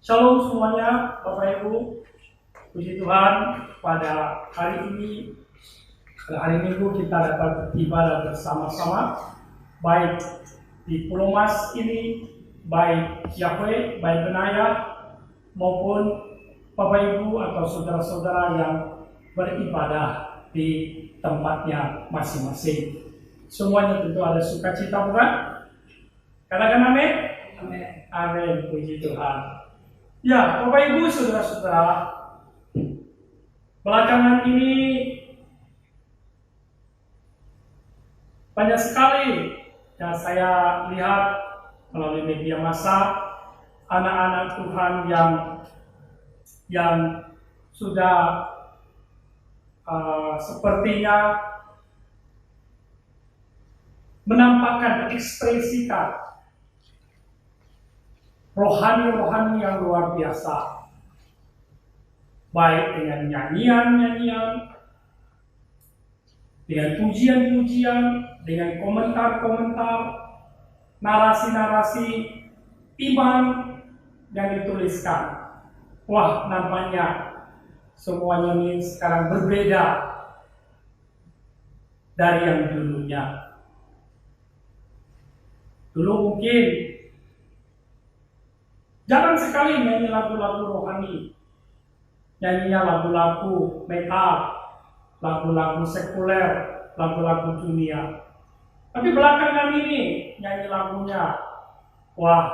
Shalom semuanya, Bapak Ibu. Puji Tuhan, pada hari ini, hari Minggu kita dapat beribadah bersama-sama, baik di Pulau Mas ini, baik Yahweh, baik Benayah, maupun Bapak Ibu atau saudara-saudara yang beribadah di tempatnya masing-masing. Semuanya tentu ada sukacita, bukan? Katakan amin. Amin. Amin. Puji Tuhan. Ya, Bapak Ibu, saudara-saudara, belakangan ini banyak sekali yang saya lihat melalui media massa anak-anak Tuhan yang sudah sepertinya menampakkan, mengekspresikan rohani-rohani yang luar biasa, baik dengan nyanyian-nyanyian, dengan pujian-pujian, dengan komentar-komentar, narasi-narasi iman yang dituliskan. Wah, nampaknya semuanya ini sekarang berbeda dari yang dulunya. Dulu mungkin jarang sekali nyanyi lagu-lagu rohani, nyanyinya lagu-lagu metal, lagu-lagu sekuler, lagu-lagu dunia. Tapi belakangan ini nyanyi lagunya, wah,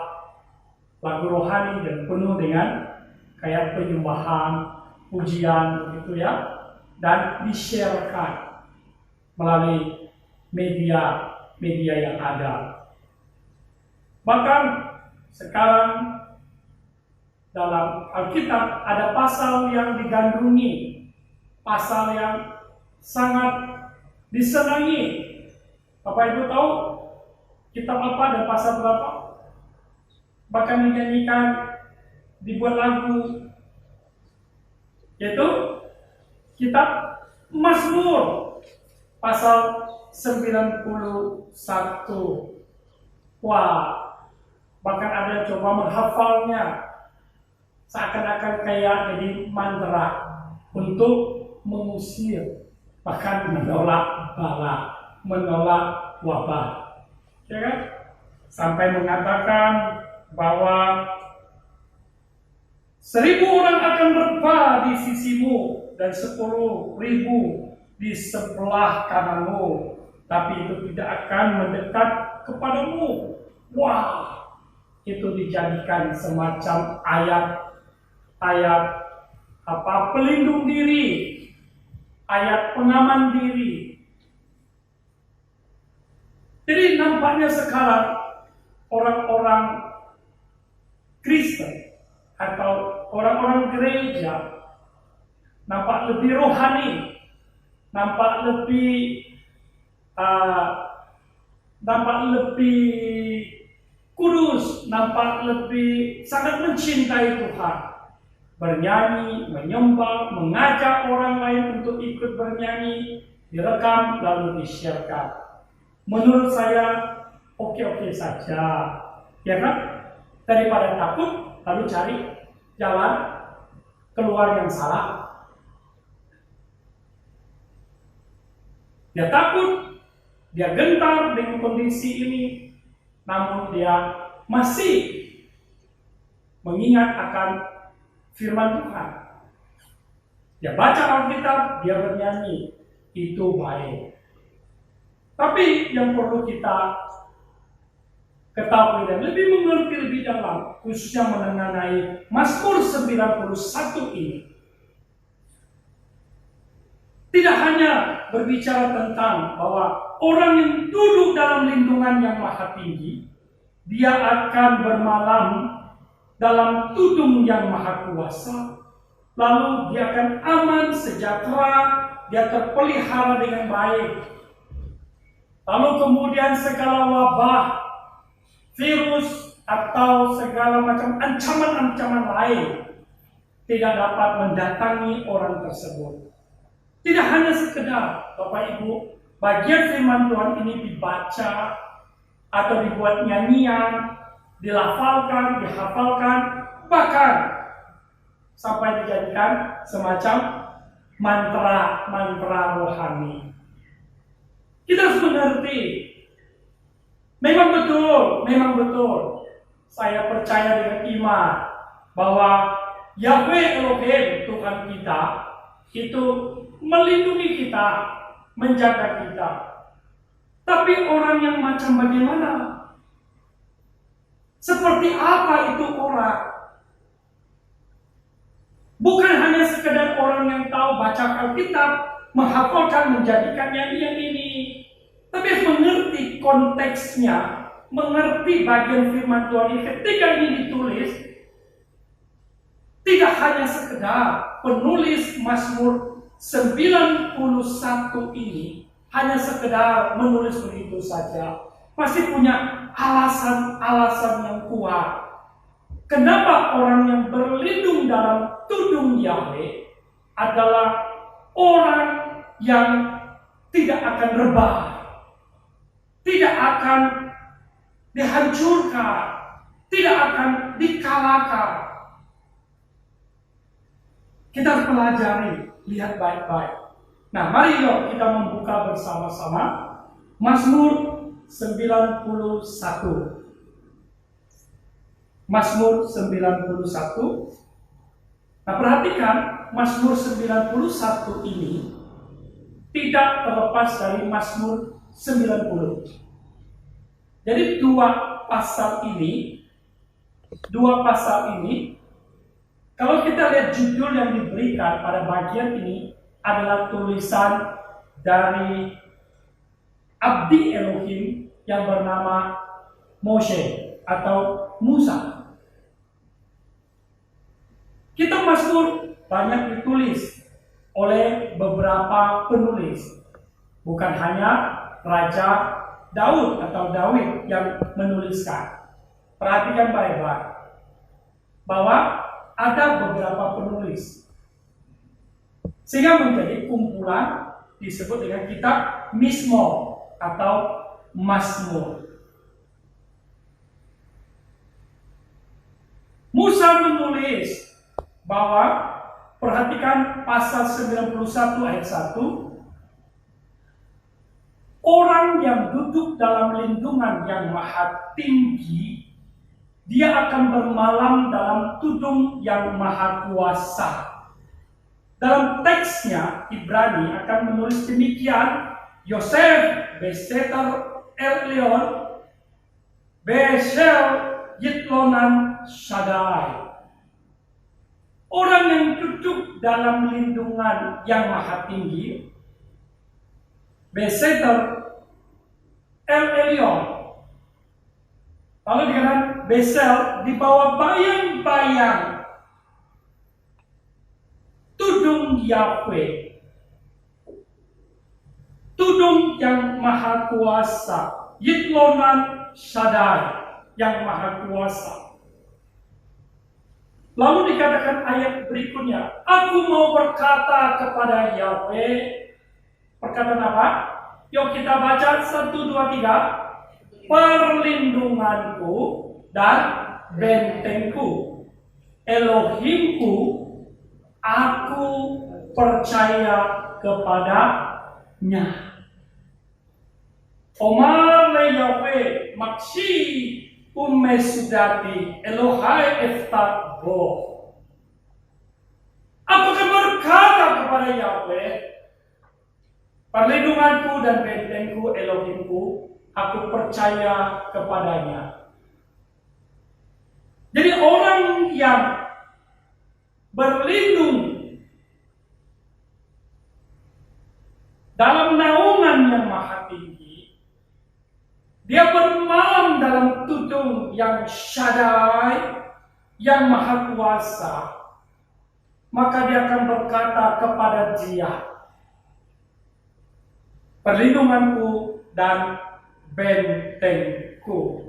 lagu rohani dan penuh dengan kayak penyembahan, pujian begitu ya, dan di-sharekan melalui media yang ada. Bahkan sekarang dalam Alkitab ada pasal yang digandrungi, pasal yang sangat disenangi. Bapak Ibu tahu kitab apa dan pasal berapa? Bahkan dinyanyikan, dibuat lagu, yaitu kitab Mazmur pasal 91. Wah, bahkan ada yang coba menghafalnya, seakan-akan kayak jadi mantra untuk mengusir, bahkan menolak bala, menolak wabah, ya kan? Sampai mengatakan bahwa 1.000 orang akan berpa di sisimu dan 10.000 di sebelah kananmu, tapi itu tidak akan mendekat kepadamu. Wah, itu dijadikan semacam ayat pelindung diri, ayat pengaman diri. Jadi nampaknya sekarang orang-orang Kristen atau orang-orang gereja nampak lebih rohani, nampak lebih kudus, nampak lebih sangat mencintai Tuhan. Bernyanyi, menyembah, mengajak orang lain untuk ikut bernyanyi, direkam lalu di-sharekan. Menurut saya oke-oke saja, ya kan? Daripada takut lalu cari jalan keluar yang salah. Dia takut, dia gentar dengan kondisi ini, namun dia masih mengingat akan firman Tuhan. Dia baca Alkitab, dia bernyanyi, itu baik. Tapi yang perlu kita ketahui dan lebih mengerti lebih dalam, khususnya mengenai Mazmur 91 ini, tidak hanya berbicara tentang bahwa orang yang duduk dalam lindungan yang maha tinggi, dia akan bermalam dalam tudung yang maha kuasa, lalu dia akan aman, sejahtera, dia terpelihara dengan baik. Lalu kemudian segala wabah, virus, atau segala macam ancaman-ancaman lain tidak dapat mendatangi orang tersebut. Tidak hanya sekedar, Bapak Ibu, bagian firman Tuhan ini dibaca atau dibuat nyanyian, dilafalkan, dihafalkan, bahkan sampai dijadikan semacam mantra-mantra rohani. Kita harus mengerti, memang betul, saya percaya dengan iman bahwa Yahweh Elohim Tuhan kita itu melindungi kita, menjaga kita. Tapi orang yang macam bagaimana? Seperti apa itu orang? Bukan hanya sekedar orang yang tahu baca Alkitab, menghafalkan, menjadikannya ini. Tapi harus mengerti konteksnya, mengerti bagian firman Tuhan ini. Ketika ini ditulis, tidak hanya sekedar penulis Mazmur 91 ini hanya sekedar menulis begitu saja. Pasti punya alasan-alasan yang kuat. Kenapa orang yang berlindung dalam tudung Yahweh adalah orang yang tidak akan rebah, tidak akan dihancurkan, tidak akan dikalahkan. Kita harus pelajari, lihat baik-baik. Nah, mari yuk kita membuka bersama-sama Mazmur 91. Mazmur 91. Nah, perhatikan Mazmur 91 ini tidak terlepas dari Mazmur 90. Jadi dua pasal ini, kalau kita lihat judul yang diberikan pada bagian ini adalah tulisan dari abdi Elohim yang bernama Moshe atau Musa. Kita Mazmur banyak ditulis oleh beberapa penulis, bukan hanya Raja Daud atau Dawid yang menuliskan. Perhatikan baik-baik bahwa ada beberapa penulis, sehingga menjadi kumpulan disebut dengan kitab Mizmor atau Mazmur. Musa menulis bahwa, perhatikan pasal 91 ayat 1, orang yang duduk dalam lindungan yang maha tinggi, dia akan bermalam dalam tudung yang maha kuasa. Dalam teksnya Ibrani akan menulis demikian, Yosef Beseter Elyon Besel Yitlonan Shaddai. Orang yang duduk dalam lindungan yang maha tinggi, Beseter Elyon. Lalu dikatakan Besel di bawah bayang-bayang tudung Yahweh, tudung yang maha kuasa, Yitlonan Shaddai yang maha kuasa. Lalu dikatakan ayat berikutnya, aku mau berkata kepada Yahweh. Perkataan apa? Yuk kita baca 1, 2, 3. Perlindunganku dan bentengku, Elohimku, aku percaya kepadanya. Omar le Yahweh maksi umesudati Elohai eftat bo. Aku akan berkata kepada Yahweh, perlindunganku dan bentengku, Elohimku, aku percaya kepadanya. Jadi orang yang berlindung dalam naungan yang maha tinggi, dia bermalam dalam tudung yang Shaddai, yang maha kuasa, maka dia akan berkata kepada dia, perlindunganku dan bentengku.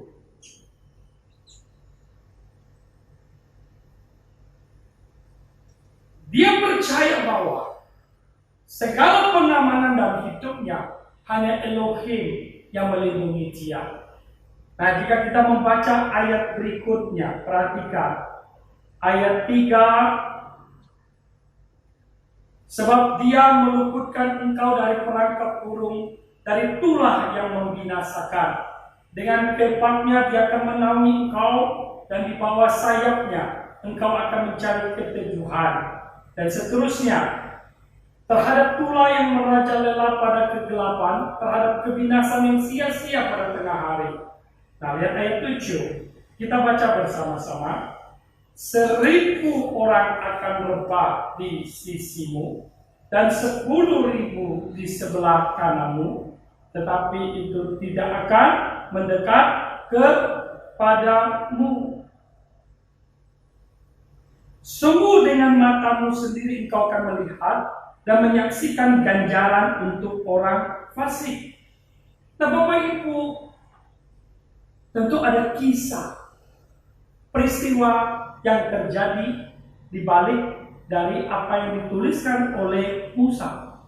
Dia percaya bahwa segala pengamanan dalam hidupnya hanya Elohim yang melindungi dia. Nah, jika kita membaca ayat berikutnya, perhatikan. ayat 3, sebab dia meluputkan engkau dari perangkap burung, dari tulah yang membinasakan. Dengan kepaknya dia akan menaungi engkau, dan di bawah sayapnya engkau akan mencari keteduhan. Dan seterusnya, terhadap tulah yang merajalela pada kegelapan, terhadap kebinasan yang sia-sia pada tengah hari. Nah, lihat ayat 7. Kita baca bersama-sama. 1.000 orang akan rebah di sisimu, dan 10.000 di sebelah kananmu, tetapi itu tidak akan mendekat kepadamu. Sungguh dengan matamu sendiri engkau akan melihat dan menyaksikan ganjaran untuk orang fasik. Nah, Bapak Ibu, tentu ada kisah peristiwa yang terjadi di balik dari apa yang dituliskan oleh Musa.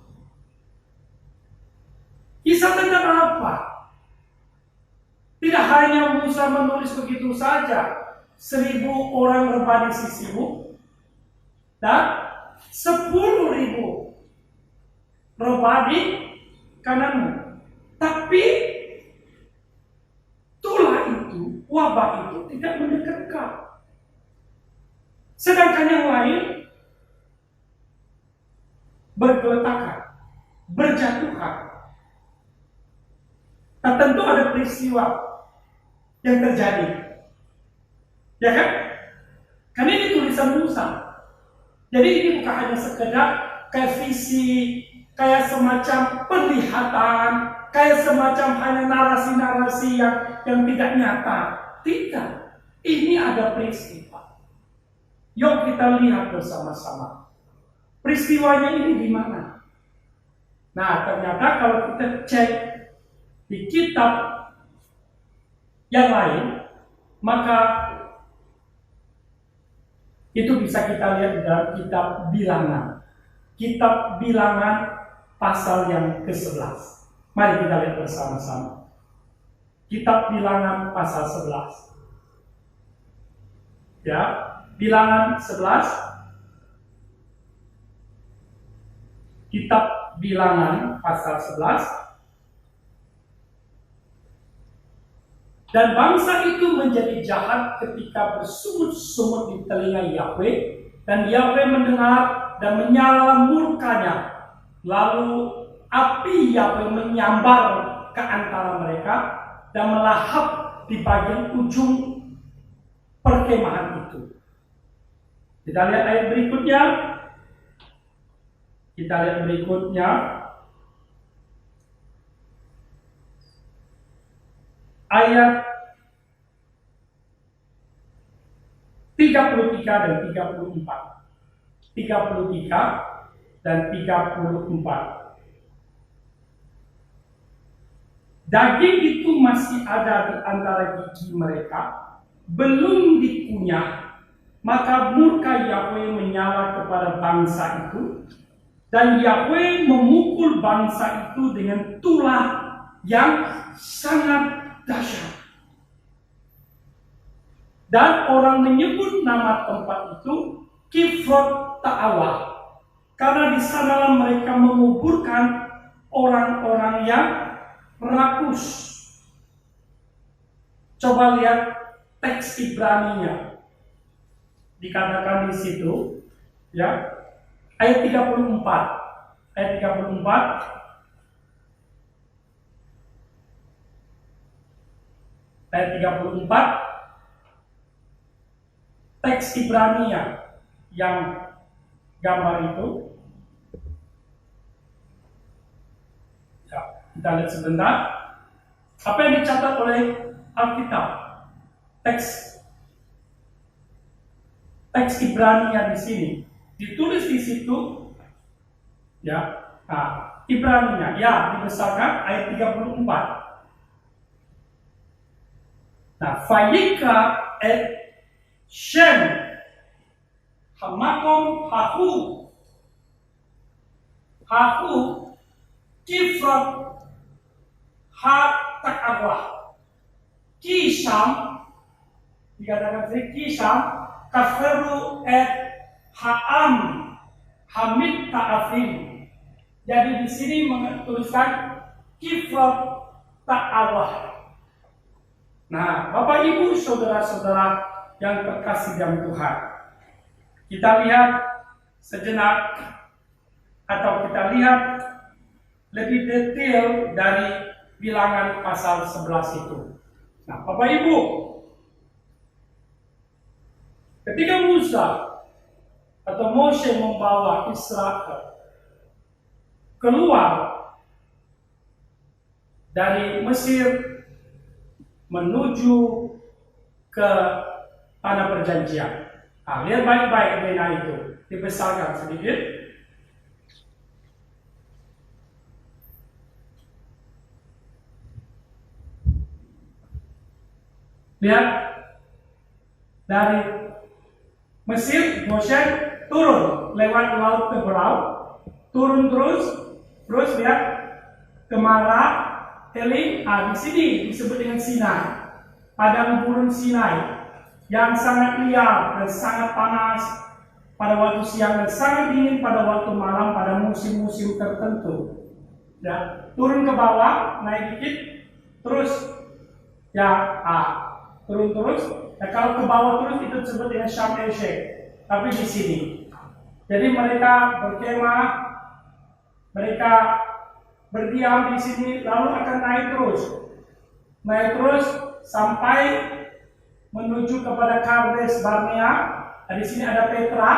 Kisah tentang apa? Tidak hanya Musa menulis begitu saja, 1.000 orang rebah di sisimu, dan 10.000 rebah di kananmu. Tapi tulah itu, wabah itu tidak mendekat. Sedangkan yang lain bergeletakan, berjatuhan. Nah, tentu ada peristiwa yang terjadi, ya kan? Karena ini tulisan Musa. Jadi ini bukan hanya sekedar kayak visi, kayak semacam penglihatan, kayak semacam hanya narasi-narasi yang tidak nyata. Tidak, ini ada peristiwa. Yuk kita lihat bersama-sama. Peristiwanya ini di mana? Nah, ternyata kalau kita cek di kitab yang lain, maka itu bisa kita lihat di dalam kitab Bilangan. Kitab Bilangan pasal yang ke-11. Mari kita lihat bersama-sama. Kitab Bilangan pasal 11. Ya, Bilangan 11. Kitab Bilangan pasal 11. Dan bangsa itu menjadi jahat ketika bersungut-sungut di telinga Yahweh, dan Yahweh mendengar dan menyala murkanya. Lalu api Yahweh menyambar ke antara mereka dan melahap di bagian ujung perkemahan itu. Kita lihat ayat berikutnya. Kita lihat berikutnya. Ayat 33 dan 34. 33 dan 34. Daging itu masih ada di antara gigi mereka, belum dikunyah, maka murka Yahweh menyala kepada bangsa itu, dan Yahweh memukul bangsa itu dengan tulah yang sangat dahsyat. Dan orang menyebut nama tempat itu Kifrot Ta'awa, karena di sanalah mereka menguburkan orang-orang yang rakus. Coba lihat teks Ibraninya. Dikatakan di situ, ya, ayat 34. Ayat 34. Ayat 34. Teks Ibrania yang gambar itu. Ya, kita lihat sebentar. Apa yang dicatat oleh Alkitab? Teks Ibrania di sini ditulis di situ, ya. Nah, Ibrania, ya, dibesarkan ayat 34. Nah, Vayikra et Shem Hamakom Hahu Kifrot Ha-Ta'awah Kisam, dikatakan Kisam kaferu et ha'am hamid ta'afim. Jadi di sini menuliskan kifrat ta'awah. Nah, Bapak Ibu saudara-saudara yang terkasih dalam Tuhan, kita lihat sejenak atau kita lihat lebih detail dari bilangan pasal 11 itu. Nah, Bapak Ibu, ketika Musa atau Moshe membawa Israel keluar dari Mesir menuju ke tanah perjanjian. Nah, lihat baik-baik bena itu, dibesarkan sedikit. Lihat, dari Mesir, Moshe turun lewat laut Teberau, turun terus lihat ke Mara, Elim. Di sini disebut dengan Sinai, padang gurun Sinai yang sangat liar dan sangat panas pada waktu siang dan sangat dingin pada waktu malam pada musim-musim tertentu. Ya, turun ke bawah, naik dikit, terus ya, turun terus. Nah, kalau ke bawah terus itu disebut dengan Syam el Sheikh. Tapi di sini, jadi mereka berkemah, mereka berdiam di sini, lalu akan naik terus sampai menuju kepada Kades Barnea. Nah, di sini ada Petra,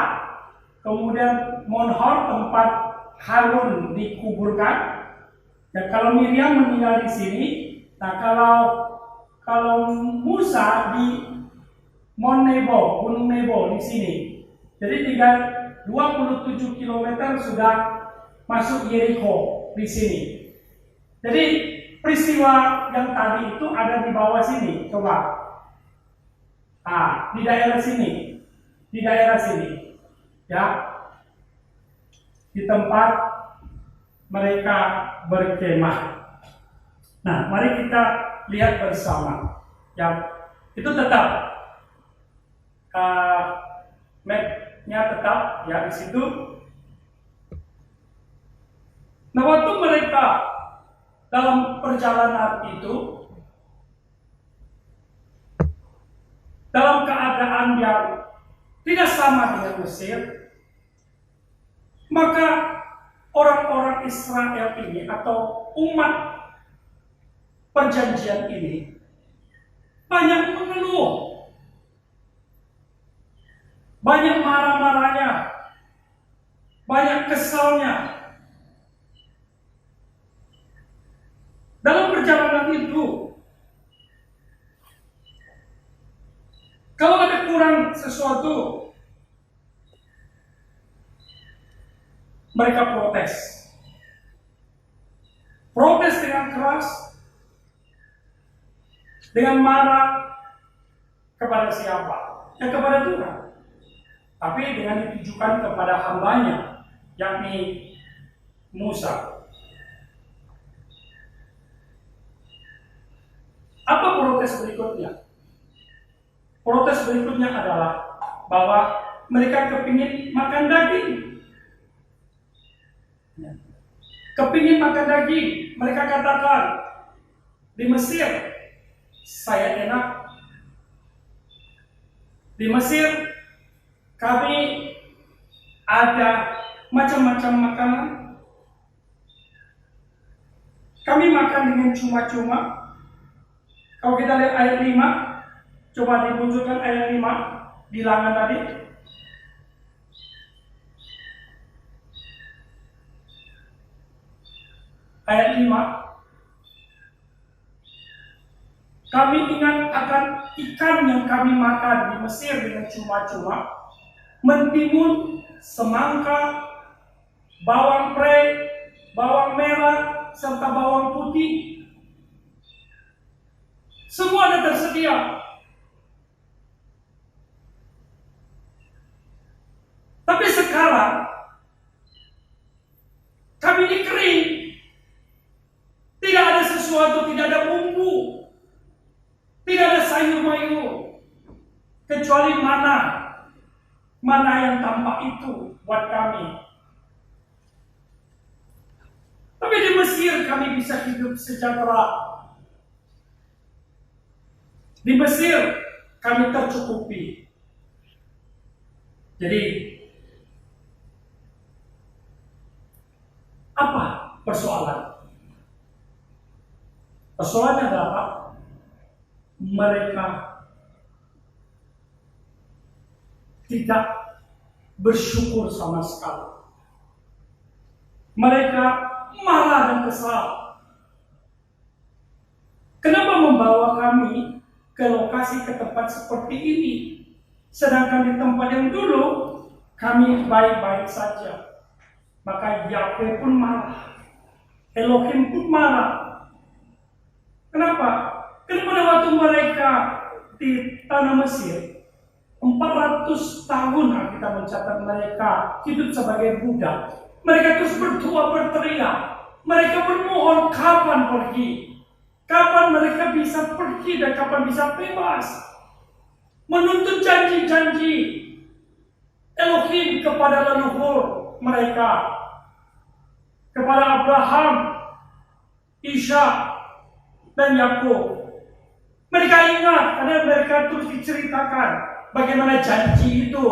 kemudian Monhor tempat Harun dikuburkan. Dan kalau Miriam meninggal di sini, nah kalau Musa di Mount Nebo, Gunung Nebo di sini. Jadi 27 km sudah masuk Yeriko di sini. Jadi peristiwa yang tadi itu ada di bawah sini, coba. Di daerah sini, ya, di tempat mereka berkemah. Nah, mari kita lihat bersama. Ya, itu tetap map-nya tetap ya di situ. Nah, waktu mereka dalam perjalanan itu dalam keadaan yang tidak sama dengan Mesir, maka orang-orang Israel ini atau umat perjanjian ini banyak mengeluh, banyak marah-marahnya, banyak kesalnya. Dalam perjalanan itu, kalau ada kurang sesuatu, mereka protes. Protes dengan keras, dengan marah kepada siapa? Ya kepada Tuhan. Tapi dengan ditujukan kepada hambanya, yakni Musa. Apa protes berikutnya? Protes berikutnya adalah bahwa mereka kepingin makan daging. Kepingin makan daging. Mereka katakan, di Mesir saya enak. Di Mesir kami ada macam-macam makanan. Kami makan dengan cuma-cuma. Kalau kita lihat ayat 5, coba dimunculkan ayat 5, bilangan tadi. Ayat 5. Kami ingat akan ikan yang kami makan di Mesir dengan cuma-cuma, mentimun, semangka, bawang prei, bawang merah, serta bawang putih. Semua ada tersedia. Tapi sekarang kami ini kering. Tidak ada sesuatu, tidak ada bumbu. Tidak ada sayur mayur. Kecuali mana Mana yang tampak itu buat kami? Tapi di Mesir kami bisa hidup sejahtera. Di Mesir kami tercukupi. Jadi, apa persoalan? Persoalannya adalah mereka tidak bersyukur sama sekali. Mereka marah dan kesal. Kenapa membawa kami ke lokasi, ke tempat seperti ini? Sedangkan di tempat yang dulu kami baik-baik saja. Maka Yahweh pun marah. Elohim pun marah. Kenapa? Karena pada waktu mereka di tanah Mesir, 400 tahun kita mencatat mereka hidup sebagai budak. Mereka terus berdoa, berteriak. Mereka bermohon kapan pergi. Kapan mereka bisa pergi dan kapan bisa bebas. Menuntut janji-janji Elohim kepada leluhur mereka. Kepada Abraham, Ishak, dan Yakub. Mereka ingat karena mereka terus diceritakan bagaimana janji itu,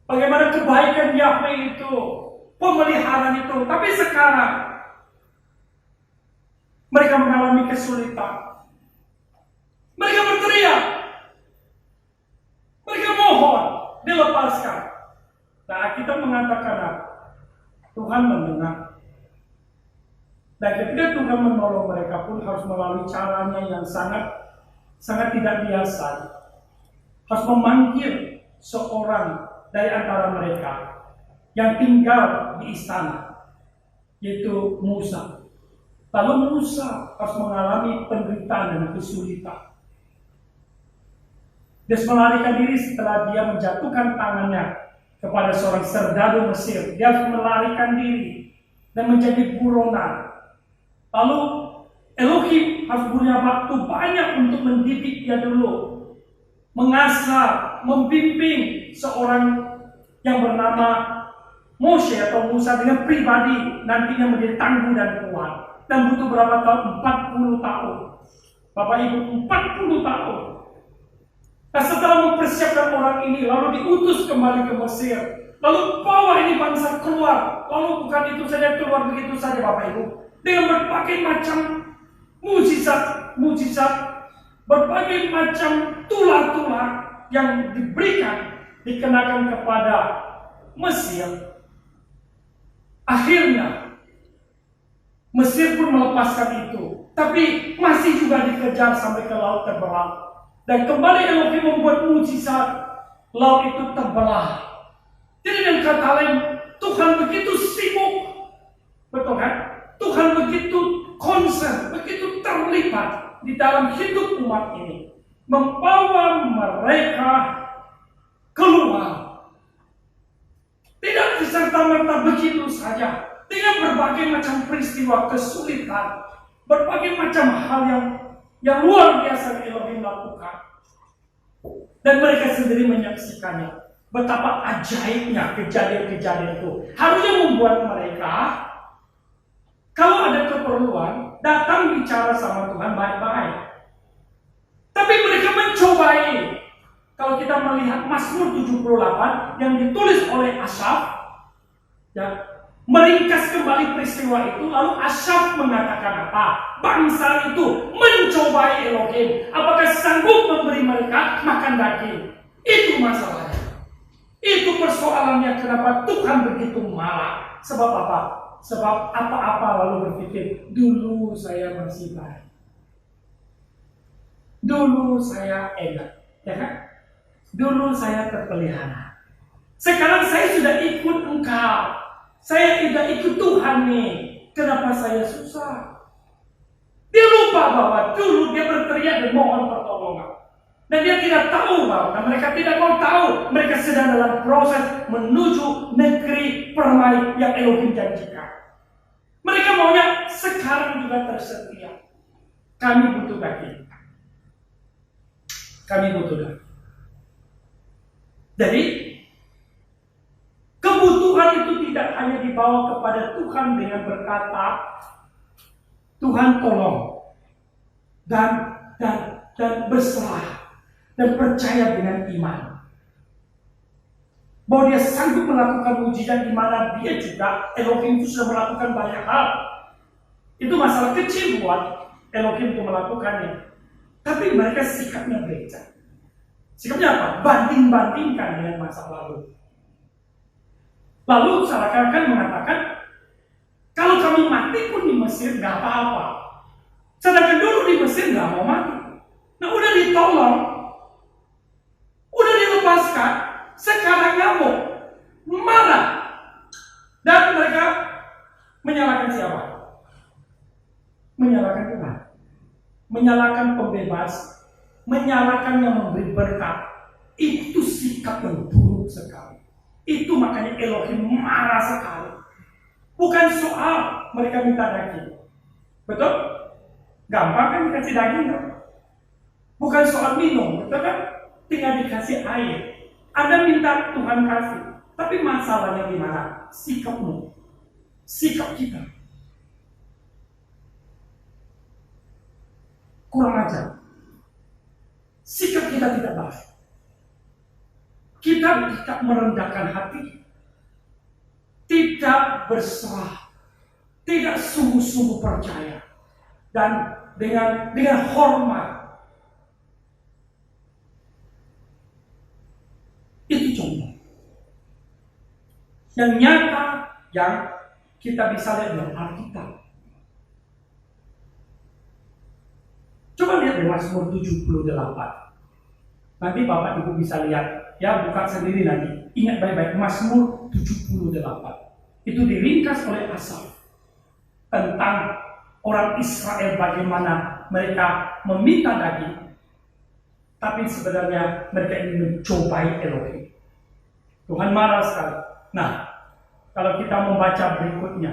bagaimana kebaikan Yahweh itu, pemeliharaan itu. Tapi sekarang mereka mengalami kesulitan. Mereka berteriak, mereka mohon dilepaskan. Nah, kita mengatakan Tuhan mendengar. Dan ketika Tuhan menolong mereka pun harus melalui caranya yang sangat tidak biasa. Harus memanggil seorang dari antara mereka yang tinggal di istana, yaitu Musa. Lalu Musa harus mengalami penderitaan dan kesulitan. Dia melarikan diri setelah dia menjatuhkan tangannya kepada seorang serdadu Mesir. Dia harus melarikan diri dan menjadi buronan. Lalu Elohim harus punya waktu banyak untuk mendidik dia dulu, mengasah, membimbing seorang yang bernama Moshe atau Musa dengan pribadi, nantinya menjadi tangguh dan kuat. Dan butuh berapa tahun? 40 tahun. Bapak Ibu, 40 tahun. Nah, setelah mempersiapkan orang ini, lalu diutus kembali ke Mesir. Lalu bawa ini bangsa keluar. Lalu bukan itu saja, keluar begitu saja Bapak Ibu. Dengan berbagai macam mujizat, berbagai macam tular-tular yang dikenakan kepada Mesir. Akhirnya Mesir pun melepaskan itu, tapi masih juga dikejar sampai ke laut terbelah. Dan kembali Elohim membuat mujizat, laut itu terbelah. Jadi dengan kata lain, Tuhan begitu sibuk, betul kan? Tuhan begitu concern, begitu terlibat di dalam hidup umat ini, membawa mereka keluar. Tidak diserta-merta begitu saja, dengan berbagai macam peristiwa kesulitan, berbagai macam hal yang luar biasa Elohim lakukan. Dan mereka sendiri menyaksikannya. Betapa ajaibnya kejadian-kejadian itu. Harusnya membuat mereka, kalau ada keperluan, datang bicara sama Tuhan baik-baik. Tapi mereka mencobai. Kalau kita melihat Mazmur 78 yang ditulis oleh Asaf, ya, meringkas kembali peristiwa itu, lalu Asaf mengatakan apa? Bangsa itu mencobai Elohim. Apakah sanggup memberi mereka makan daging? Itu masalahnya. Itu persoalannya kenapa Tuhan begitu marah. Sebab apa? Sebab apa-apa lalu berpikir, dulu saya masih baik. Dulu saya enak, ya kan? Dulu saya terpelihara. Sekarang saya sudah ikut Engkau. Saya tidak ikut Tuhan nih. Kenapa saya susah? Dia lupa bahwa dulu dia berteriak dan mohon pertolongan. Dan dia tidak tahu bahwa mereka tidak mau tahu. Mereka sedang dalam proses menuju negeri permai yang Elohim janjikan. Mereka maunya sekarang juga tersedia. Kami butuh daging. Kami butuh daging. Jadi dibawa kepada Tuhan dengan berkata, Tuhan tolong, dan berserah dan percaya dengan iman bahwa dia sanggup melakukan mujizat di mana dia juga Elohim itu sudah melakukan banyak hal. Itu masalah kecil buat Elohim itu melakukannya. Tapi mereka sikapnya beda. Sikapnya apa? Banding-bandingkan dengan masa lalu. Lalu seakan-akan mengatakan, kalau kami mati pun di Mesir nggak apa-apa. Sedangkan dulu di Mesir nggak mau mati. Nah udah ditolong, udah dilepaskan, sekarang ngamuk, marah. Dan mereka menyalahkan siapa? Menyalahkan Tuhan. Menyalahkan pembebas, menyalahkan yang memberi berkat. Itu sikap yang buruk sekali. Itu makanya Elohim marah sekali. Bukan soal mereka minta daging. Betul? Gampang kan dikasih daging kan? Bukan soal minum, betul kan? Tinggal dikasih air. Anda minta Tuhan kasih. Tapi masalahnya di mana? Sikapmu. Sikap kita. Kurang ajar. Sikap kita tidak baik. Kita tidak merendahkan hati. Tidak berserah. Tidak sungguh-sungguh percaya. Dan dengan hormat. Itu contoh. Yang nyata yang kita bisa lihat dalam Alkitab. Coba lihat di Mazmur 78. Nanti Bapak Ibu bisa lihat, ya buka sendiri nanti. Ingat baik-baik, Mazmur 78. Itu diringkas oleh Asaf tentang orang Israel bagaimana mereka meminta daging, tapi sebenarnya mereka ingin mencobai Elohim. Tuhan marah sekali. Nah, kalau kita membaca berikutnya,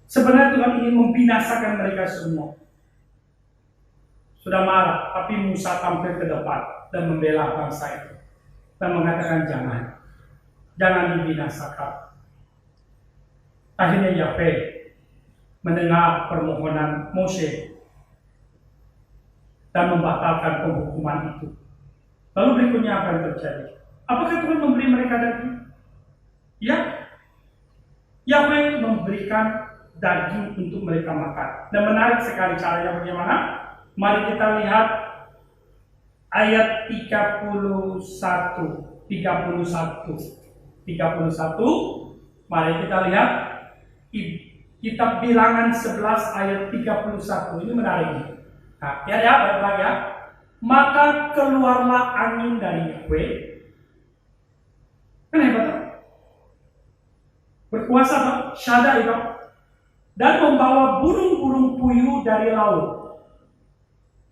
sebenarnya Tuhan ingin membinasakan mereka semua. Sudah marah, tapi Musa tampil ke depan dan membela bangsa itu dan mengatakan jangan dibinasakan. Akhirnya Yahweh mendengar permohonan Mose dan membatalkan penghukuman itu. Lalu berikutnya apa yang terjadi? Apakah Tuhan memberi mereka daging? Ya, Yahweh memberikan daging untuk mereka makan. Dan menarik sekali caranya bagaimana? Mari kita lihat ayat 31. Mari kita lihat Kitab Bilangan 11 ayat 31. Ini menarik. Nah, ya baik-baik ya. Maka keluarlah angin dari Yahweh. Kan hebat kan? Berkuasa Pak, Syada itu. Dan membawa burung-burung puyuh dari laut.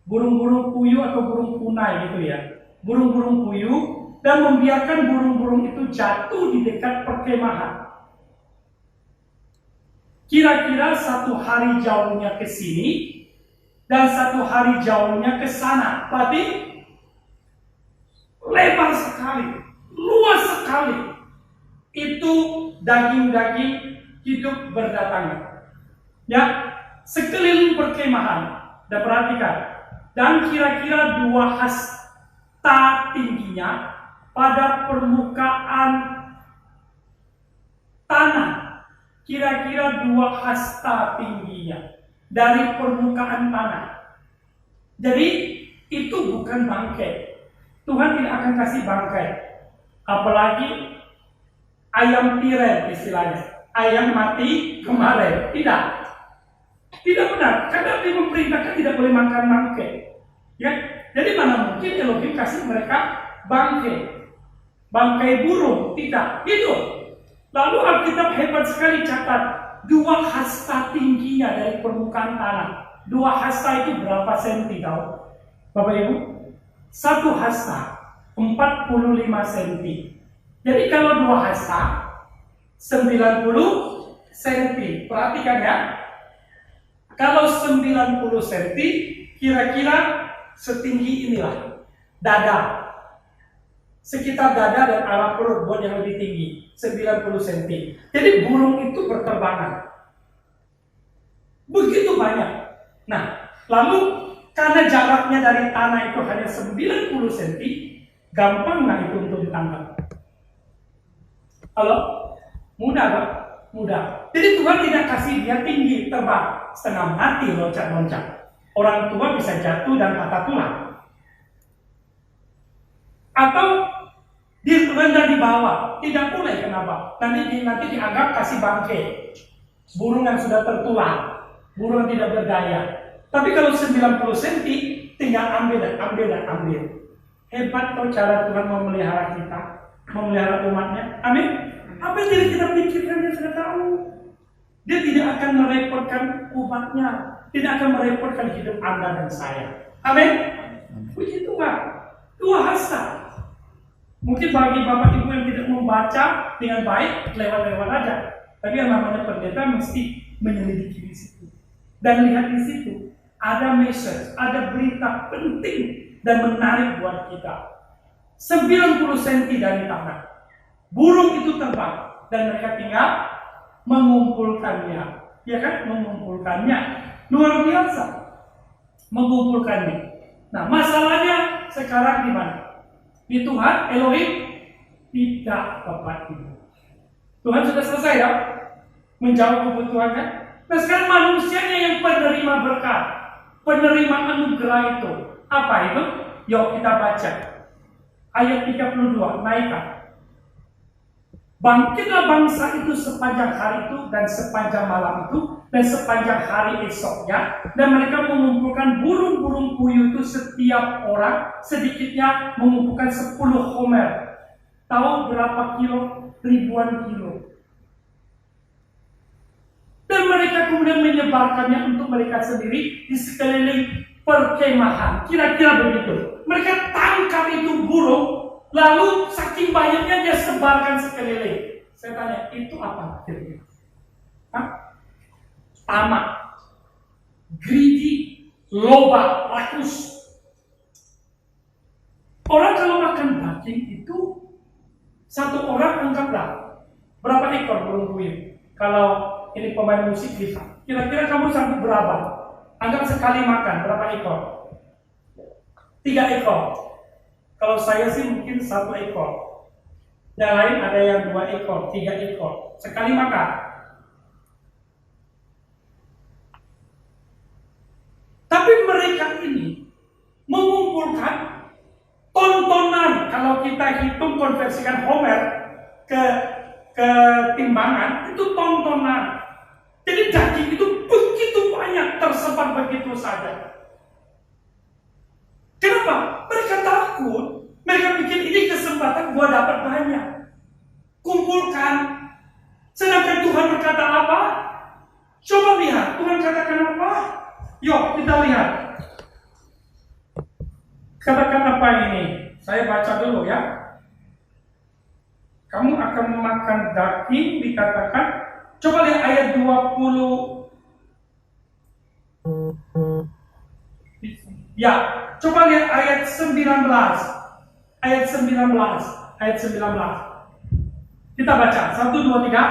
Burung-burung puyuh atau burung punai gitu ya. Burung-burung puyuh, dan membiarkan burung-burung itu jatuh di dekat perkemahan. Kira-kira 1 hari jauhnya ke sini dan 1 hari jauhnya ke sana. Berarti lebar sekali, luas sekali. Itu daging-daging hidup berdatangan. Ya, sekeliling perkemahan. Dan perhatikan. Dan kira-kira 2 hasta tingginya pada permukaan tanah. Kira-kira 2 hasta tingginya dari permukaan tanah. Jadi itu bukan bangkai. Tuhan tidak akan kasih bangkai. Apalagi ayam tiren istilahnya. Ayam mati kemarin. Tidak benar. Karena dia memerintahkan tidak boleh makan bangkai. Ya, jadi mana mungkin Elohim kasih mereka bangkai. Bangkai burung. Tidak. Itu. Lalu Alkitab hebat sekali catat 2 hasta tingginya dari permukaan tanah. 2 hasta itu berapa senti tahu? Bapak Ibu? 1 hasta 45 senti. Jadi kalau 2 hasta 90 senti. Perhatikan ya. Kalau 90 senti kira-kira setinggi inilah dada. sekitar dada dan arah perut buat yang lebih tinggi, 90 cm. Jadi burung itu berterbangan. Begitu banyak. Nah, lalu karena jaraknya dari tanah itu hanya 90 cm, gampang nggak itu untuk ditangkap? Halo? Mudah kan? Mudah. Jadi Tuhan tidak kasih dia tinggi, terbang, setengah mati loncat-loncat. Orang tua bisa jatuh dan patah tulang. Atau rendah di bawah, tidak boleh, kenapa? Nanti dianggap kasih bangke. Burung yang sudah tertular, burung yang tidak berdaya. Tapi kalau 90 cm, tinggal ambil dan ambil dan ambil. Hebat kok cara Tuhan memelihara kita, memelihara umatnya. Amin. Apa yang tidak kita pikirkan dia sudah tahu. Dia tidak akan merepotkan umatnya, tidak akan merepotkan hidup Anda dan saya. Amin. Puji Tuhan. Kuasa. Mungkin bagi Bapak Ibu yang tidak membaca dengan baik, lewat-lewat aja. Tapi yang namanya pendeta mesti menyelidiki di situ. Dan lihat di situ, ada message, ada berita penting dan menarik buat kita. 90 cm dari tanah. Burung itu terbang dan mereka tinggal mengumpulkannya. Ya kan? Mengumpulkannya. Luar biasa. Mengumpulkannya. Nah, masalahnya sekarang di mana? Di Tuhan, Elohim? Tidak, Bapak Ibu. Tuhan sudah selesai ya? Menjawab kebutuhannya. Nah, sekarang manusianya yang penerima berkat, penerima anugerah itu. Apa itu? Yuk kita baca. Ayat 32, naikkan. Bangkitlah bangsa itu sepanjang hari itu dan sepanjang malam itu dan sepanjang hari esoknya, dan mereka mengumpulkan burung-burung puyuh itu setiap orang sedikitnya mengumpulkan 10 homer. Tahu berapa kilo? Ribuan kilo. Dan mereka kemudian menyebarkannya untuk mereka sendiri di sekeliling perkemahan. Kira-kira begitu. Mereka tangkap itu burung, lalu saking banyaknya dia sebarkan sekeliling. Saya tanya, itu apa kira-kira? Tamak, greedy, loba, rakus. Orang kalau makan daging itu, satu orang anggaplah berapa ekor burung puyuh? Kalau ini pemain musik bisa. Kira-kira kamu sanggup berapa? Anggap sekali makan berapa ekor? 3 ekor. Kalau saya sih mungkin 1 ekor. Yang lain ada yang 2 ekor, 3 ekor. Sekali makan. Tapi mereka ini mengumpulkan tontonan. Kalau kita hitung konversikan homer ke timbangan, itu tontonan. Jadi daging itu begitu banyak tersebar begitu saja. Kenapa? Mereka takut. Mereka pikir ini kesempatan gua dapat banyak. Kumpulkan. Sedangkan Tuhan berkata apa? Coba lihat. Tuhan katakan apa? Yuk kita lihat. Katakan apa ini? Saya baca dulu ya. Kamu akan memakan daging, dikatakan. Coba lihat ayat 20. Ya, coba lihat ayat 19. Ayat 19. Ayat 19. Kita baca. 1, 2, 3.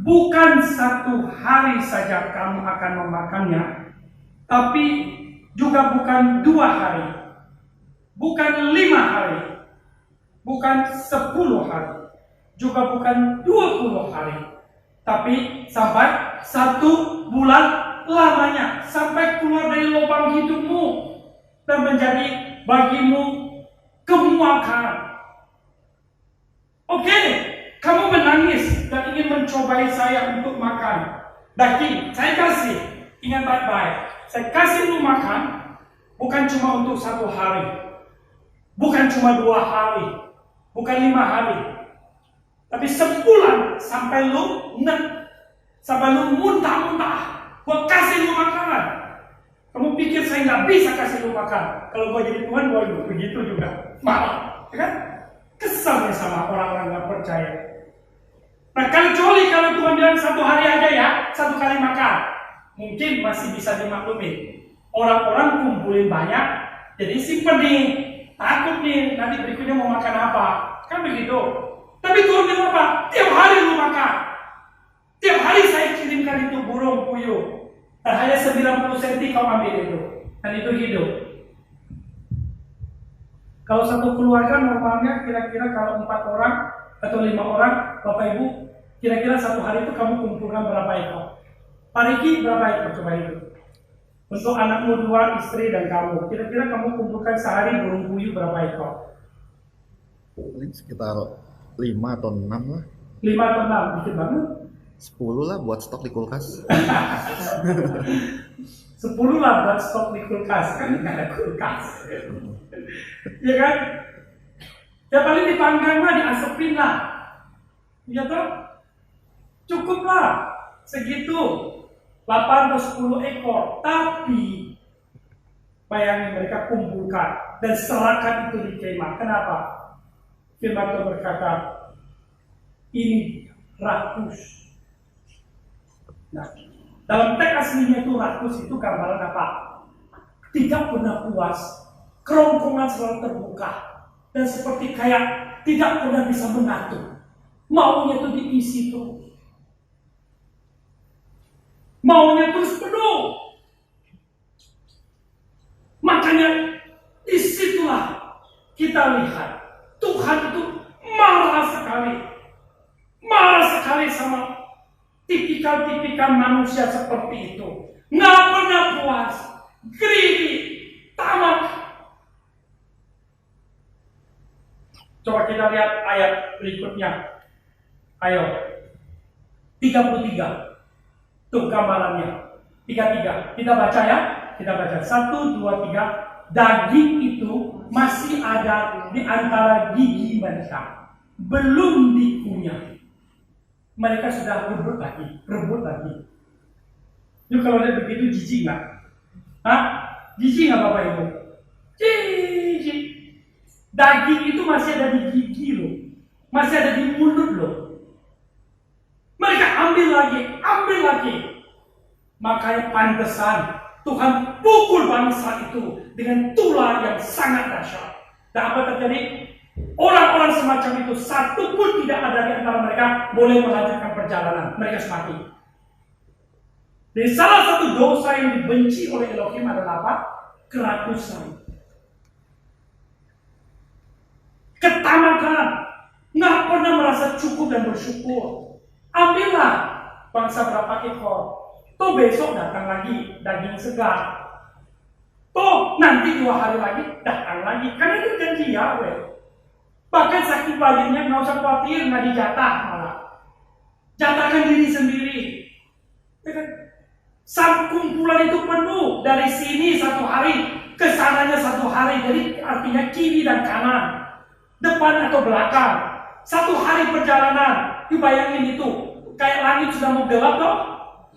Bukan 1 hari saja kamu akan memakannya, tapi juga bukan 2 hari. Bukan 5 hari. Bukan 10 hari. Juga bukan 20 hari. Tapi sampai 1 bulan lamanya. Sampai keluar dari lubang hidupmu dan menjadi bagimu kemuakan. Oke, kamu menangis dan ingin mencobai saya untuk makan daging. Saya kasih. Ingat baik-baik. Saya kasih lu makan bukan cuma untuk 1 hari. Bukan cuma 2 hari. Bukan 5 hari. Tapi sebulan sampai lu sampai lu muntah-muntah. Gua kasih lu makanan. Kamu pikir saya nggak bisa kasih lu makan? Kalau gua jadi Tuhan, gua begitu juga. Marah, kan? Kesalnya sama orang-orang nggak percaya. Nah, kecuali kalau Tuhan bilang 1 hari aja ya, 1 kali makan, mungkin masih bisa dimaklumi. Orang-orang kumpulin banyak, jadi simpen nih, takut nih, nanti berikutnya mau makan apa? kan begitu. Tapi Tuhan bilang apa? Tiap hari lu makan. Tiap hari saya kirimkan itu burung puyuh. Dan hanya 90 cm kau ambil itu. Dan itu hidup. Kalau satu keluarga normalnya kira-kira kalau 4 orang atau 5 orang, Bapak Ibu, kira-kira satu hari itu kamu kumpulkan berapa ekor? Pak Riki berapa ekor coba itu? Untuk anakmu 2, istri dan kamu, kira-kira kamu kumpulkan sehari burung puyuh berapa ekor? Paling sekitar 5 atau 6 lah. 5 atau 6, dikit banget. 10 lah buat stok di kulkas. 10 lah buat stok di kulkas, kan nggak ada kulkas. Ya kan? Ya paling dipanggang lah, diasepin lah. Ya toh? Cukup lah, segitu. 8 atau 10 ekor. Tapi, bayangin mereka kumpulkan dan serahkan itu di kemah. Kenapa? Firman Tuhan berkata, ini rakus. Nah, dalam teks aslinya itu rakus itu gambaran apa? Tidak pernah puas, kerongkongan selalu terbuka, dan seperti kayak tidak pernah bisa mengatur. Maunya itu diisi terus, maunya terus penuh. Makanya disitulah kita lihat Tuhan itu marah sekali sama tipikal-tipikal manusia seperti itu. Nggak pernah puas, greedy, tamak. Coba kita lihat ayat berikutnya. Ayo, 33. Tuh gambarannya. 33. Kita baca ya. Kita baca. 1, 2, 3. Daging itu masih ada di antara gigi mereka. Belum dikunyah. Mereka sudah rebut lagi. Yuk kalau lihat begitu jijik nggak? Hah? Jijik nggak Bapak Ibu? Jijik. Daging itu masih ada di gigi loh, masih ada di mulut loh. Mereka ambil lagi. Makanya pantesan Tuhan pukul bangsa itu dengan tulah yang sangat dahsyat. Dan apa terjadi? Orang-orang semacam itu satu pun tidak ada di antara mereka boleh melanjutkan perjalanan. Mereka mati. Jadi salah satu dosa yang dibenci oleh Elohim adalah apa? Kerakusan, ketamakan, nggak pernah merasa cukup dan bersyukur. Ambillah bangsa berapa ekor, toh besok datang lagi daging segar, toh nanti 2 hari lagi datang lagi. Karena itu janji Yahweh. Bahkan sakit bayinya nggak usah khawatir, nggak dijatah malah. Jatahkan diri sendiri. Ya kan? Saat kumpulan itu penuh dari sini 1 hari, kesananya 1 hari. Jadi artinya kiri dan kanan, depan atau belakang. 1 hari perjalanan. Dibayangin itu, kayak langit sudah mau gelap toh,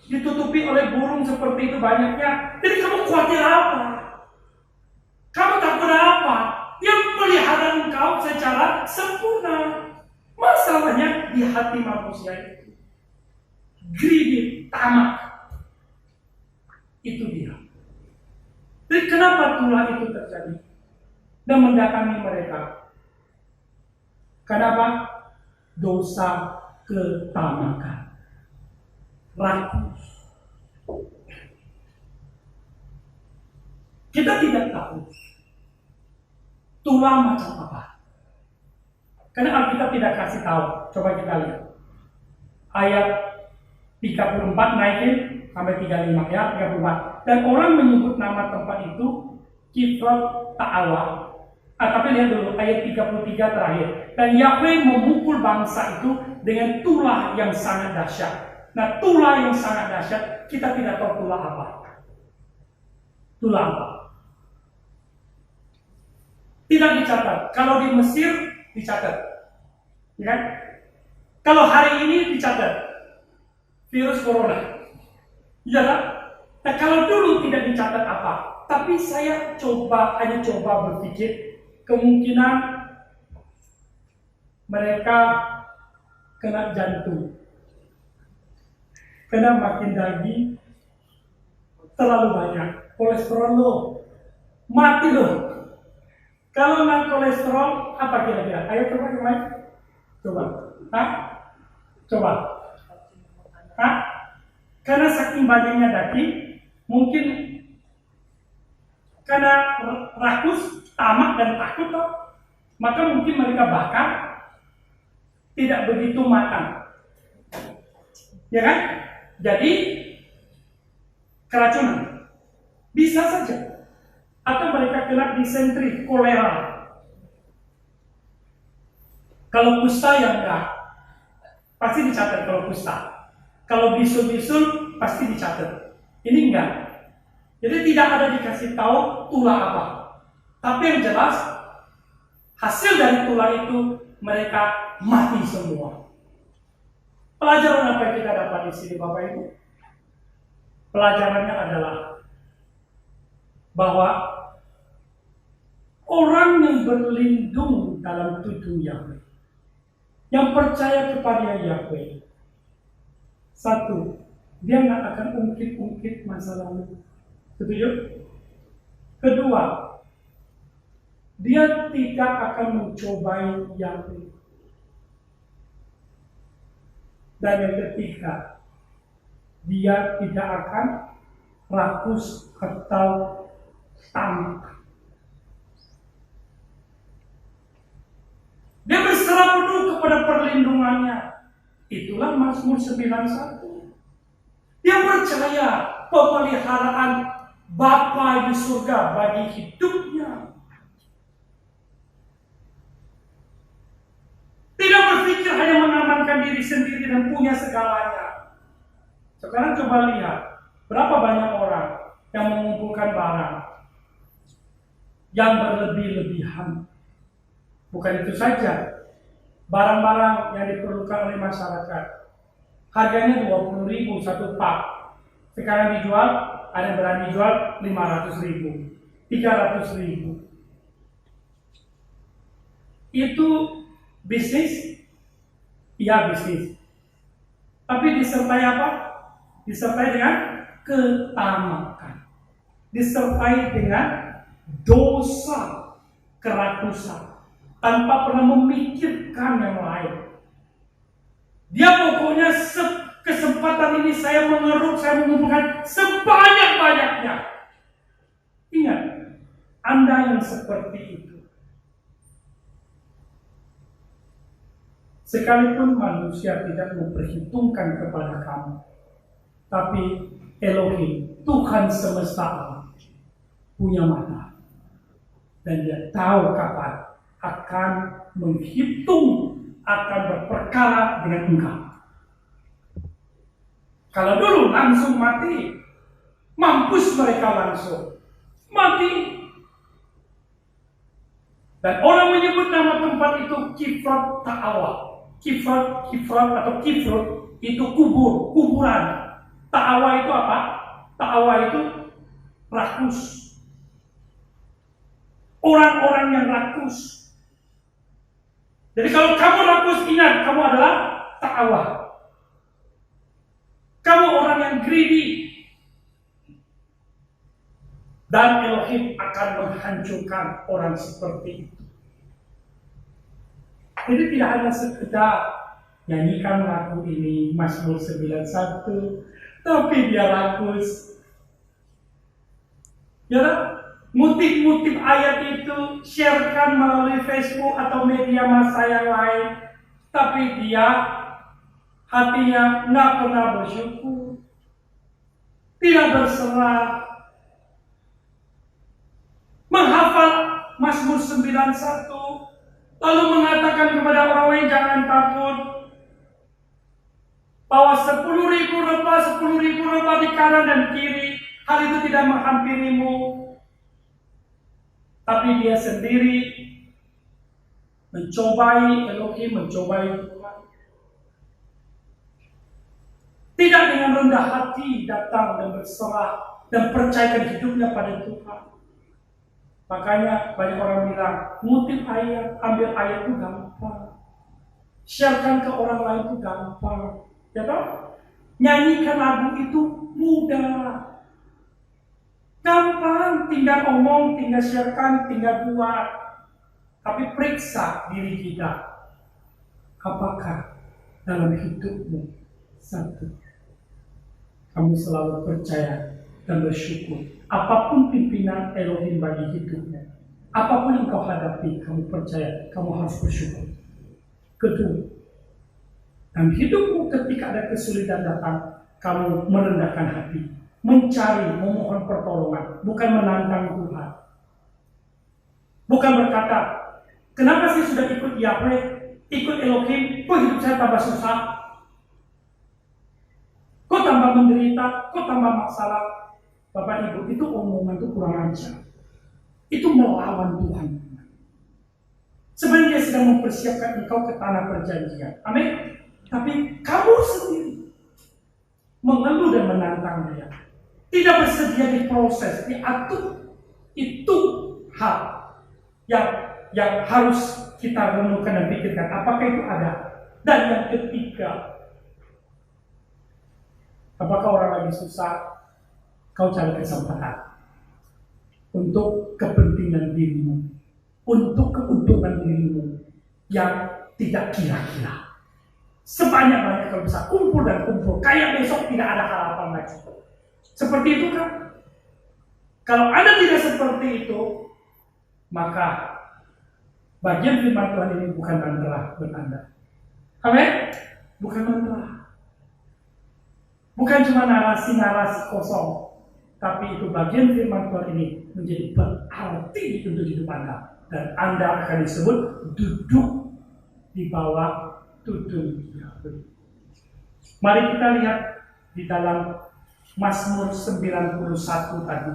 ditutupi oleh burung seperti itu banyaknya. Jadi kamu khawatir apa? Kamu takut apa? Yang pelihara engkau secara sempurna. Masalahnya di hati manusia itu greedy, tamak. Itu dia. Jadi kenapa tulah itu terjadi dan mendatangi mereka? Kenapa? Dosa ketamakan, rakus. Kita tidak tahu tulah macam apa. Karena Alkitab tidak kasih tahu. Coba kita lihat. Ayat 34 naikin sampai 35 ya, 34. Dan orang menyebut nama tempat itu Kifrot Ta'awa. Tapi lihat dulu ayat 33 terakhir. Dan Yahweh memukul bangsa itu dengan tulah yang sangat dahsyat. Nah, tulah yang sangat dahsyat, kita tidak tahu tulah apa. Tulah apa? Tidak dicatat. Kalau di Mesir dicatat, ya kan? Kalau hari ini dicatat virus corona, ya kan? Nah, kalau dulu tidak dicatat apa? Tapi saya hanya coba berpikir kemungkinan mereka kena jantung, karena makin daging terlalu banyak, kolesterol lo, mati lo. Kalau nggak kolesterol, apa kira-kira? Ayo coba yang lain. Coba. Hah? Coba. Hah? Karena saking banyaknya daging, mungkin karena rakus, tamak dan takut, toh, maka mungkin mereka bakar tidak begitu matang. Ya kan? Jadi keracunan bisa saja, atau mereka kena disentri, kolera. Kalau kusta yang enggak, pasti dicatat kalau kusta. Kalau bisul-bisul pasti dicatat. Ini enggak. Jadi tidak ada dikasih tahu tulah apa. Tapi yang jelas hasil dari tulah itu mereka mati semua. Pelajaran apa yang kita dapat di sini, Bapak Ibu? Pelajarannya adalah bahwa orang yang berlindung dalam tudung Yahweh, yang percaya kepada Yahweh, satu, dia nggak akan ungkit-ungkit masa lalu. Setuju? Kedua, dia tidak akan mencobai Yahweh. Dan yang ketiga, dia tidak akan rakus atau tamak. Dia berserah penuh kepada perlindungannya. Itulah Mazmur 91. Dia percaya pemeliharaan Bapa di surga bagi hidupnya. Tidak berpikir hanya mengamankan diri sendiri dan punya segalanya. Sekarang coba lihat, berapa banyak orang yang mengumpulkan barang yang berlebih-lebihan. Bukan itu saja, barang-barang yang diperlukan oleh masyarakat, harganya 20.000 satu pak. Sekarang dijual, ada yang berani jual 500.000, 300.000. Itu bisnis? Iya bisnis. Tapi disertai apa? Disertai dengan ketamakan. Disertai dengan dosa, kerakusan. Tanpa pernah memikirkan yang lain. Dia pokoknya kesempatan ini saya mengeruk, saya mengumpulkan sebanyak-banyaknya. Ingat, Anda yang seperti itu. Sekalipun manusia tidak memperhitungkan kepada kamu, tapi Elohim, Tuhan semesta alam, punya mata. Dan dia tahu kapan akan menghitung, akan berperkara dengan engkau. Kalau dulu langsung mati, mampus mereka langsung mati. Dan orang menyebut nama tempat itu Kifrat Ta'awa. Kifrat atau Kifrut itu kuburan. Ta'awa itu apa? Ta'awa itu rakus. Orang-orang yang rakus. Jadi kalau kamu rakus, ingat kamu adalah ta'awa. Kamu orang yang greedy. Dan Elohim akan menghancurkan orang seperti itu. Jadi tidak hanya sekedar nyanyikan lagu ini Mazmur 91, tapi dia rakus. Ya, motif-motif ayat itu sharekan melalui Facebook atau media massa yang lain, tapi dia hatinya nggak pernah bersyukur, tidak berserah, menghafal Mazmur 91, lalu mengatakan kepada orang lain jangan takut, bahwa 10.000 rebah di kanan dan kiri, hal itu tidak menghampirimu. Tapi dia sendiri mencobai Elohim, mencobai Tuhan. Tidak dengan rendah hati datang dan berserah dan percayakan hidupnya pada Tuhan. Makanya banyak orang bilang, ngutip ayat, ambil ayat itu gampang. Sharekan ke orang lain itu gampang. Ya toh? Nyanyikan lagu itu mudah. Gampang, tinggal omong, tinggal sharekan, tinggal buat. Tapi periksa diri kita, apakah dalam hidupmu satu, kamu selalu percaya dan bersyukur apapun pimpinan Elohim bagi hidupmu, apapun yang kau hadapi, kamu percaya, kamu harus bersyukur. Kedua, dan hidupmu ketika ada kesulitan datang, kamu merendahkan hati, mencari, memohon pertolongan, bukan menantang Tuhan. Bukan berkata, kenapa sih sudah ikut Yahweh, ikut Elohim, kok hidup saya tambah susah? Kok tambah menderita, kok tambah masalah? Bapak Ibu, itu omongan itu kurang ajar. Itu melawan Tuhan. Sebenarnya dia sedang mempersiapkan engkau ke tanah perjanjian. Amin. Tapi kamu sendiri mengeluh dan menantang dia. Tidak bersedia diproses, diatur. Itu hal yang harus kita renungkan dan pikirkan. Apakah itu ada? Dan yang ketiga, apakah orang lagi susah, kau cari kesempatan untuk kepentingan dirimu, untuk keuntungan dirimu yang tidak kira-kira. Sebanyak-banyak kalau bisa kumpul dan kumpul, kayak besok tidak ada harapan lagi. Seperti itu kan? Kalau Anda tidak seperti itu, maka bagian firman Tuhan ini bukan mantra buat Anda. Amin? Bukan mantra. Bukan cuma narasi-narasi kosong. Tapi itu bagian firman Tuhan ini menjadi berarti untuk hidup Anda. Dan Anda akan disebut duduk di bawah tudung Yahweh. Mari kita lihat di dalam Mazmur 91 tadi.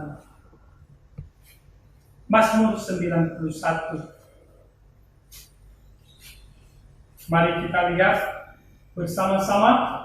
Mazmur 91. Mari kita lihat bersama-sama.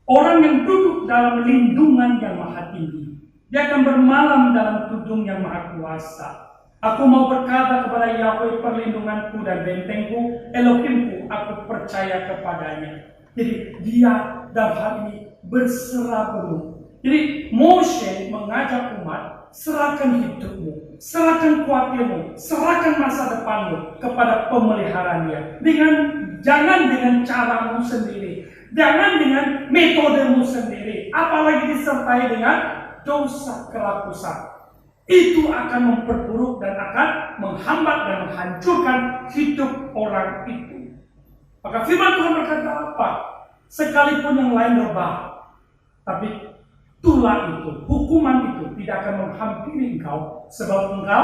Orang yang duduk dalam lindungan yang maha tinggi, dia akan bermalam dalam tudung yang maha kuasa. Aku mau berkata kepada Yahweh perlindunganku dan bentengku, Elohimku, aku percaya kepadanya. Jadi dia dalam hal ini berserah penuh. Jadi Moshe mengajak umat, serahkan hidupmu, serahkan kuatirmu, serahkan masa depanmu kepada pemeliharaan dia. Jangan dengan caramu sendiri, jangan dengan metodemu sendiri, apalagi disertai dengan dosa kerakusan. Itu akan memperburuk dan akan menghambat dan menghancurkan hidup orang itu. Maka firman Tuhan berkata apa? Sekalipun yang lain rebah, tapi tulah itu, hukuman itu tidak akan menghampiri engkau, sebab engkau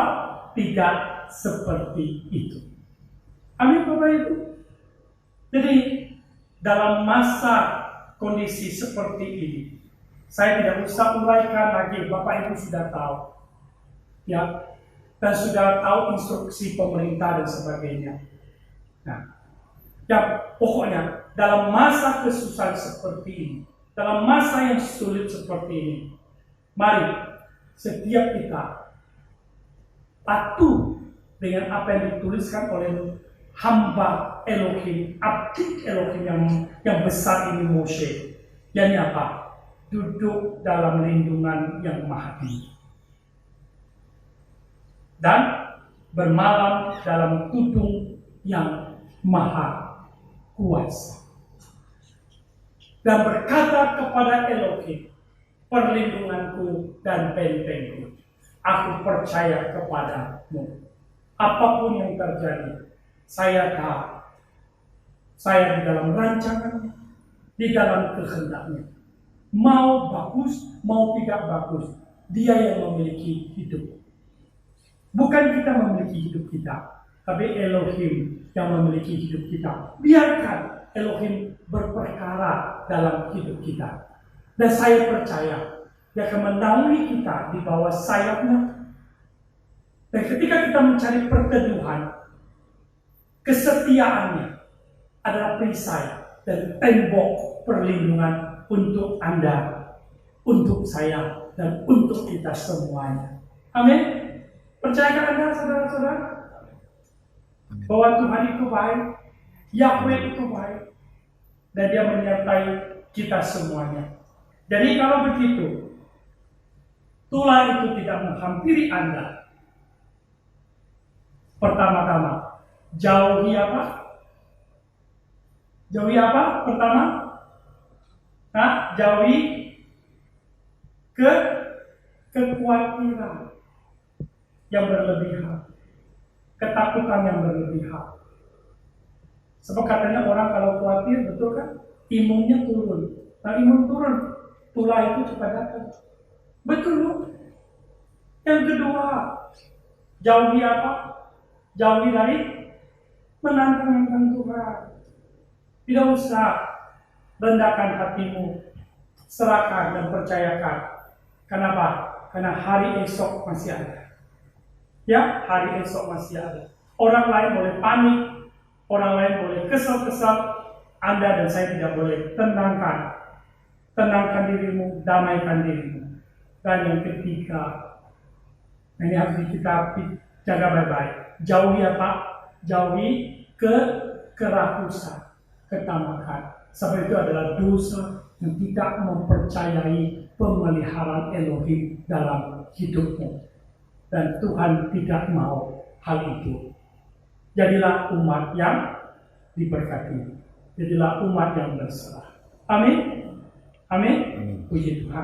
tidak seperti itu. Amin Bapak Ibu. Jadi dalam masa kondisi seperti ini, saya tidak usah uraikan lagi, Bapak Ibu sudah tahu. Ya, dan sudah tahu instruksi pemerintah dan sebagainya. Nah, ya pokoknya dalam masa kesusahan seperti ini, dalam masa yang sulit seperti ini, mari setiap kita patuh dengan apa yang dituliskan oleh hamba Elohim, abdi Elohim yang besar ini Moshe. Yakni apa? Duduk dalam lindungan yang maha tinggi dan bermalam dalam tudung yang maha kuasa. Dan berkata kepada Elohim, perlindunganku dan bentengku, aku percaya kepadamu. Apapun yang terjadi, saya tahu, saya di dalam rancangan, di dalam kehendaknya. Mau bagus, mau tidak bagus, dia yang memiliki hidup. Bukan kita memiliki hidup kita, tapi Elohim yang memiliki hidup kita. Biarkan Elohim berperkara dalam hidup kita. Dan saya percaya, dia akan menaungi kita di bawah sayapnya. Dan ketika kita mencari perteduhan, kesetiaannya adalah perisai dan tembok perlindungan untuk Anda, untuk saya, dan untuk kita semuanya. Amin. Percayakan Anda, saudara-saudara, bahwa Tuhan itu baik, Yahweh itu baik, dan dia menyertai kita semuanya. Jadi kalau begitu, tulah itu tidak menghampiri Anda. Pertama-tama, Jauhi apa? Jauhi apa? Pertama, jauhi kekhawatiran yang berlebihan, ketakutan yang berlebihan. Sebab katanya orang kalau khawatir, betul kan? Imunnya turun. Nah, imun turun, tulah itu cepat datang. Betul loh. Yang kedua, jauhi apa? Jauhi dari menantang Tuhan. Tidak usah rendahkan hatimu, serahkan dan percayakan. Kenapa? Karena hari esok masih ada. Ya, hari esok masih ada. Orang lain boleh panik, orang lain boleh kesal-kesal, Anda dan saya tidak boleh. Tenangkan dirimu, damaikan dirimu. Dan yang ketiga, ini harus kita jaga baik-baik. Jauhi apa? Jauhi kerakusan, ketamakan. Sebab itu adalah dosa yang tidak mempercayai pemeliharaan Elohim dalam hidupmu. Dan Tuhan tidak mau hal itu. Jadilah umat yang diberkati. Jadilah umat yang berserah. Amin. Amin. Puji Tuhan.